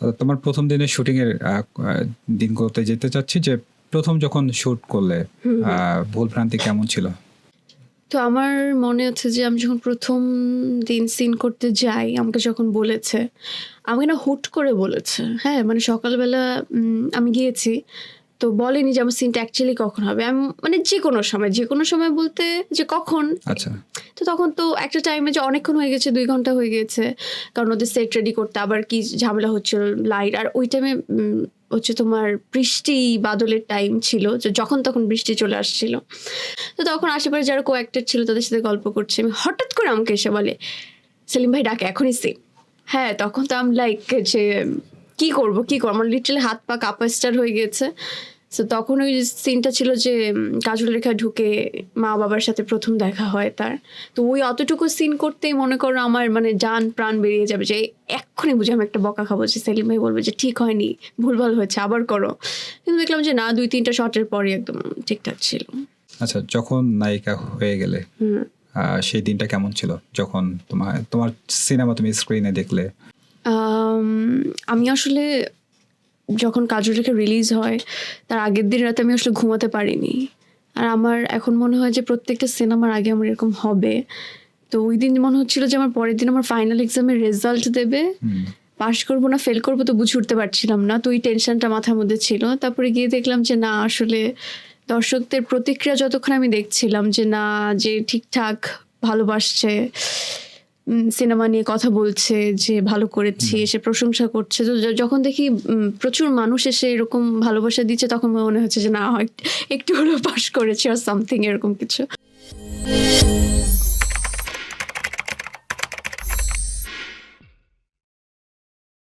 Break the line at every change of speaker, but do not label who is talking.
তোমার প্রথম দিনের শুটিং এর দিনগুলোতে যেতে চাচ্ছি যে প্রথম যখন শুট করলে ভুলভ্রান্তি কেমন ছিল?
তো আমার মনে হচ্ছে যে আমি যখন প্রথম দিন সিন করতে যাই, আমাকে যখন বলেছে, আমাকে না হুট করে বলেছে। হ্যাঁ, মানে সকালবেলা আমি গিয়েছি। তো বলেনি যে আমার সিনটা অ্যাকচুয়ালি কখন হবে। আমি মানে যেকোনো সময় বলতে যে কখন।
আচ্ছা।
তো তখন তো একটা টাইমে যে অনেকক্ষণ হয়ে গেছে, 2 ঘন্টা হয়ে গিয়েছে। কারণ ওদের সেট রেডি করতে আবার কি ঝামেলা হচ্ছিল, লাইট। আর ওই টাইমে হচ্ছে তোমার বৃষ্টি বাদলের টাইম ছিল, যে যখন তখন বৃষ্টি চলে আসছিল। তো তখন আশেপাশে যারা কো-অ্যাক্টর ছিল তাদের সাথে গল্প করছি আমি, হঠাৎ করে আমাকে এসে বলে, সেলিম ভাই ডাকে এখনই সিন। হ্যাঁ, তখন তো আমি লাইক যে কি করবো আমার লিটারালি হাত পা কাঁপা স্টার্ট হয়ে গিয়েছে। সো তখন ওই সিনটা ছিল যে কাজল রেখা ঢুকে মা বাবার সাথে প্রথম দেখা হয় তার। তো ওই অতটুকু সিন করতেই মনে করো আমার মানে জান প্রাণ বেরিয়ে যাবে, যে এক্ষুনি বুঝে আমি একটা বকা খাবো, যে সেলিম ভাই বলবে যে ঠিক হয়নি, ভুলভাল হয়েছে, আবার করো। কিন্তু দেখলাম যে না, 2-3টা শটের পরে একদম ঠিকঠাক ছিল।
আচ্ছা, যখন নায়িকা হয়ে গেলে সেই দিনটা কেমন ছিল যখন তোমার সিনেমা তুমি স্ক্রিনে দেখলে?
আমি আসলে যখন কাজল রেখা রিলিজ হয় তার আগের দিন রাতে আমি আসলে ঘুমাতে পারিনি। আর আমার এখন মনে হয় যে প্রত্যেকটা সিনেমার আগে আমার এরকম হবে। তো ওই দিন মনে হচ্ছিল যে আমার পরের দিন আমার ফাইনাল এক্সামের রেজাল্ট দেবে, পাস করবো না ফেল করবো তো বুঝে উঠতে পারছিলাম না। তো ওই টেনশনটা মাথার মধ্যে ছিল। তারপরে গিয়ে দেখলাম যে না, আসলে দর্শকদের প্রতিক্রিয়া যতক্ষণ আমি দেখছিলাম যে না, যে ঠিকঠাক ভালোবাসছে, সিনেমা নিয়ে কথা বলছে, যে ভালো করেছি, এসে প্রশংসা করছে। তো যখন দেখি প্রচুর মানুষ এসে এরকম ভালোবাসা দিচ্ছে, তখন মনে হচ্ছে যে না, হয় একটু হলেও পাস করেছি আর সামথিং এরকম কিছু।